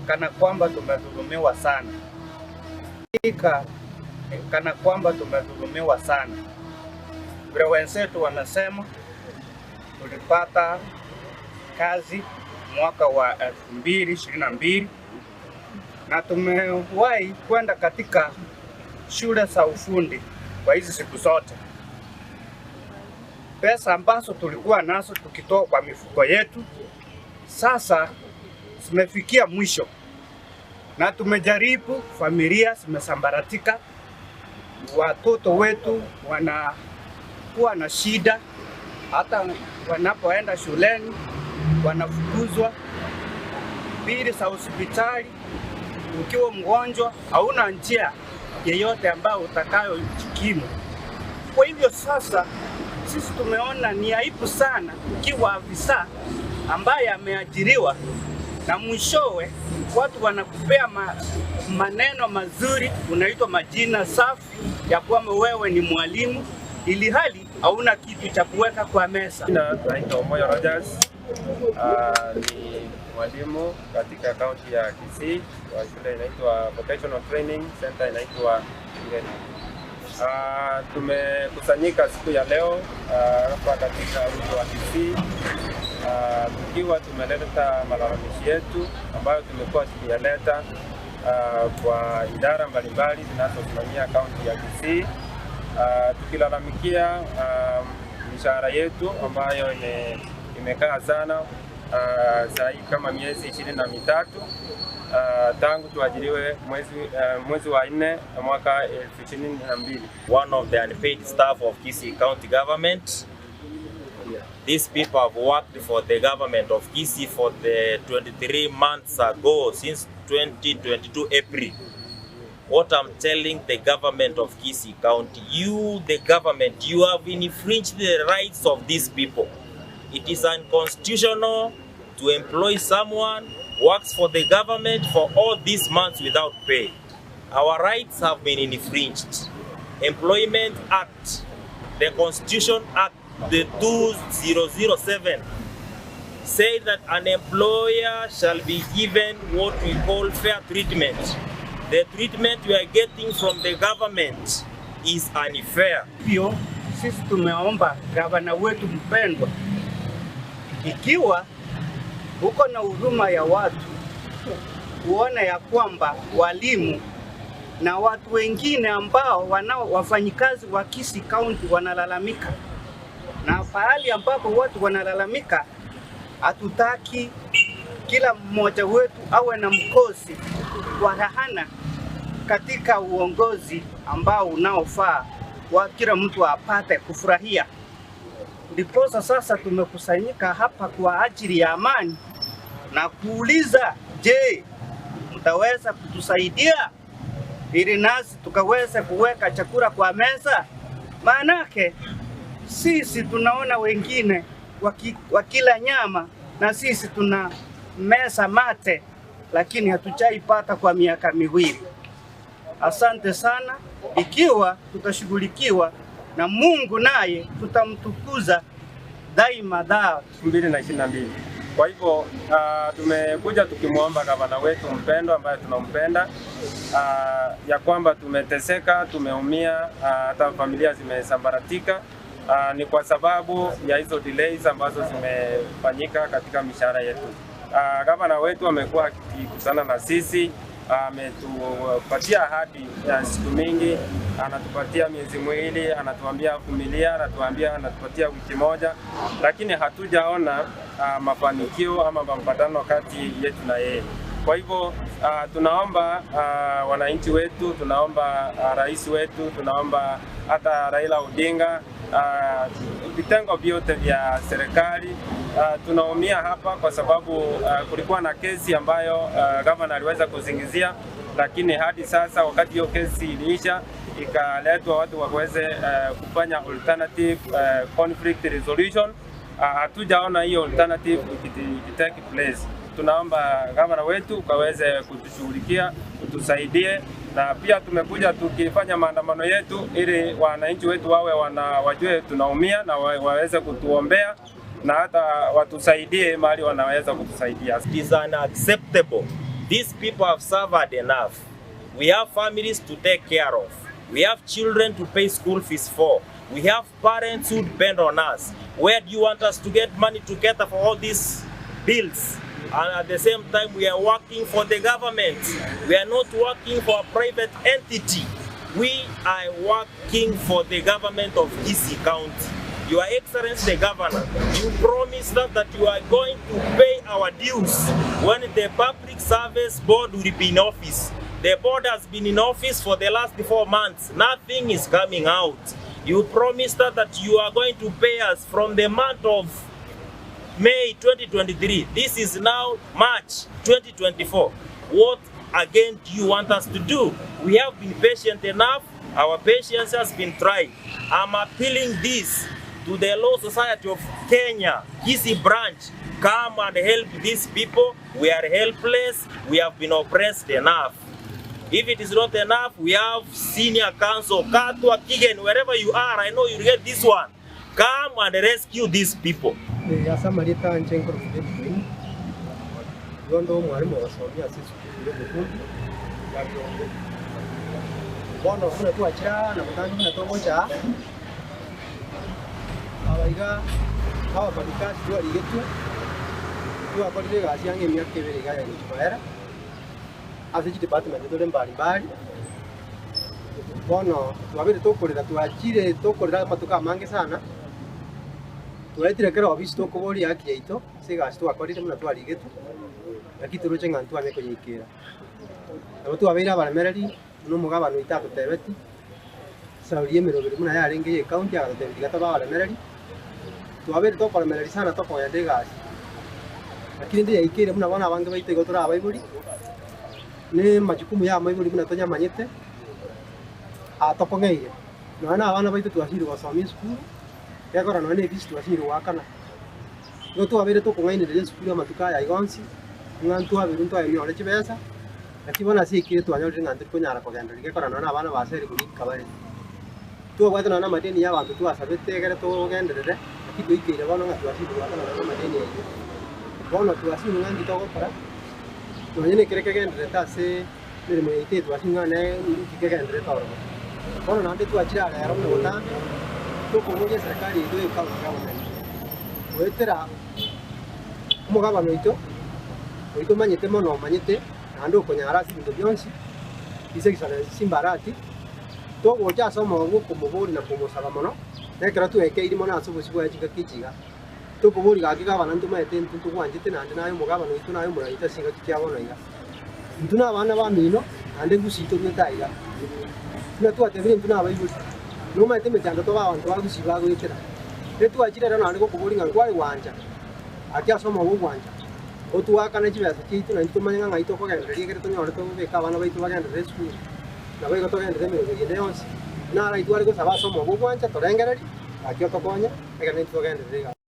kana kwamba tumedhulumiwa sana. Kana kwamba tumedhulumiwa sana. Vile wenzetu wamesema tulipata kazi mwaka wa 2022 na tumewahi kwenda katika shule za ufundi kwa hizi siku zote. Pesa ambazo tulikuwa nazo tukitoa kwa mifuko yetu sasa zimefikia mwisho, na tumejaribu, familia zimesambaratika, watoto wetu wanakuwa na shida, hata wanapoenda shuleni wanafukuzwa, bili za hospitali. Ukiwa mgonjwa hauna njia yeyote ambayo utakayojikimu. Kwa hivyo sasa sisi tumeona ni aibu sana ukiwa afisa ambaye ameajiriwa na mwishowe watu wanakupea maneno mazuri, unaitwa majina safi ya kwamba wewe ni mwalimu, ili hali hauna kitu cha kuweka kwa meza. Naitwa Moyo Rogers, ni mwalimu katika kaunti ya Kisii wa shule inaitwa Vocational Training Center inaitwa Kisii. Tumekusanyika siku ya leo hapa katika mji wa Kisii tukiwa tumeleta malalamishi yetu ambayo tumekuwa tukiyaleta kwa idara mbalimbali zinazosimamia kaunti ya Kisii, tukilalamikia mishahara yetu ambayo imekaa sana sahi kama miezi 23 tangu tuajiriwe mwezi wa 4 mwaka 2022. One of the unpaid staff of Kisii County Government. These people have worked for the government of Kisii for the 23 months ago, since 2022 April. What I'm telling the government of Kisii County, you, the government, you have infringed the rights of these people. It is unconstitutional to employ someone who works for the government for all these months without pay. Our rights have been infringed. Employment Act, the Constitution Act, the 2007, say that an employer shall be given what we call fair treatment. The treatment we are getting from the government is unfair. Pio, sisi tumeomba gavana wetu mpendwa, ikiwa uko na huruma ya watu, kuona ya kwamba walimu na watu wengine ambao wafanyikazi wa Kisii County wanalalamika, na pahali ambapo watu wanalalamika, hatutaki kila mmoja wetu awe na mkosi wa rahana katika uongozi ambao unaofaa wa kila mtu apate kufurahia. Ndiposa sasa tumekusanyika hapa kwa ajili ya amani na kuuliza, je, mtaweza kutusaidia ili nasi tukaweze kuweka chakula kwa meza? Maanake sisi tunaona wengine wakila nyama na sisi tuna meza mate, lakini hatujaipata kwa miaka miwili. Asante sana, ikiwa tutashughulikiwa na Mungu naye tutamtukuza daima 2022. Kwa hivyo tumekuja tukimwomba gavana wetu mpendwa ambaye tunampenda, ya kwamba tumeteseka, tumeumia, hata familia zimesambaratika, ni kwa sababu ya hizo delays ambazo zimefanyika katika mishahara yetu. Gavana wetu amekuwa akikutana na sisi, ametupatia ahadi ya siku mingi, anatupatia miezi miwili, anatuambia vumilia, anatupatia wiki moja, lakini hatujaona mafanikio ama mapatano kati yetu na yeye. Kwa hivyo tunaomba wananchi wetu, tunaomba rais wetu, tunaomba hata Raila Odinga, vitengo vyote vya serikali. Tunaumia hapa kwa sababu kulikuwa na kesi ambayo gavana aliweza kuzingizia, lakini hadi sasa wakati hiyo kesi iliisha, ikaletwa watu waweze kufanya alternative conflict resolution, hatujaona hiyo alternative ikitake place. Tunaomba gavana wetu ukaweze kutushughulikia, kutusaidie, na pia tumekuja tukifanya maandamano yetu ili wananchi wetu wajue tunaumia na waweze kutuombea na hata watusaidie mahali wanaweza kutusaidia. It is unacceptable. These people have suffered enough. We have families to take care of. We have children to pay school fees for. We have parents who depend on us. Where do you want us to get money to cater for all these bills? And at the same time, we are working for the government. We are not working for a private entity. We are working for the government of Kisii County. Your Excellency the Governor, you promised us that you are going to pay our dues when the Public Service Board will be in office. The board has been in office for the last 4 months. Nothing is coming out. You promised us that you are going to pay us from the month of May 2023. This is now March 2024. What again do you want us to do? We have been patient enough. Our patience has been tried. I'm appealing this to the Law Society of Kenya, Kisii branch. Come and help these people. We are helpless. We have been oppressed enough. If it is not enough, we have senior council, Katwa, Kigen, wherever you are, I know you get this one. Come and rescue these people. Asiji department dole mbalimbali bono twabire tokorera twachire tokorera matuka mange sana twaitire kero office tokobori yaki yaito siga twakorire muna twarigetu lakini turoche ngantu ame konyikira abo twabira baramereri no mugabano itako tebeti sauri emirobere muna yarenge county ya tebeti gata baramereri twabire tokora sana tokoya ndegasi lakini ndiye ikire muna bana bange baite gotora abaiburi ne majukumu ya maiburi muna tonya manyete atokongeire nana abana baitu twashiri gosomia school yakora none bisi twashiri wakana no twabire tokongaine school ya matuka ya igonsi ngantu abirun to ayo ole chibesa lakini bana sikire twanyore ngantu konyara kogenda yakora nana abana basere kuri kabare twabwata nana madeni ya bantu twasabete gere to genderere lakini twikire bana twashiri wakana nana madeni ya bono twashiri ngantu to gokora Nonyene kereke gendere tase mirimo yite twashinga ne kikegendere toro bono nande twachira rero mubona tukubuye serikali ide county government wetera umugabano ito manyete mono manyete nande ukonyara sinto byonsi ise kisana simbarati to goja somo nguko muburi na kumusaba mono nekera tueke iri mono asubusi bwa kikijiga tukuburi gakiga bana ntumaete ntuntu kwanjite nande nayo mugabano ito nayo murayita singa kikyabona iga ntuna abana bamino nande gusito twetaiga tuna twatebire ntuna abayiburi no maete metando to babantu bagusiba gwitera etu akira rero nande kokuburi ngwari wanja akya somo wo wanja otuwakana kibasa kitu na ntumanya ngaito kogendera igere tunyore to beka abana baitu bagendera school na baigo to gendera mirimo yende yonse na ara itwari go saba somo wo wanja torengereri akyo tokonya ega ntu bagendera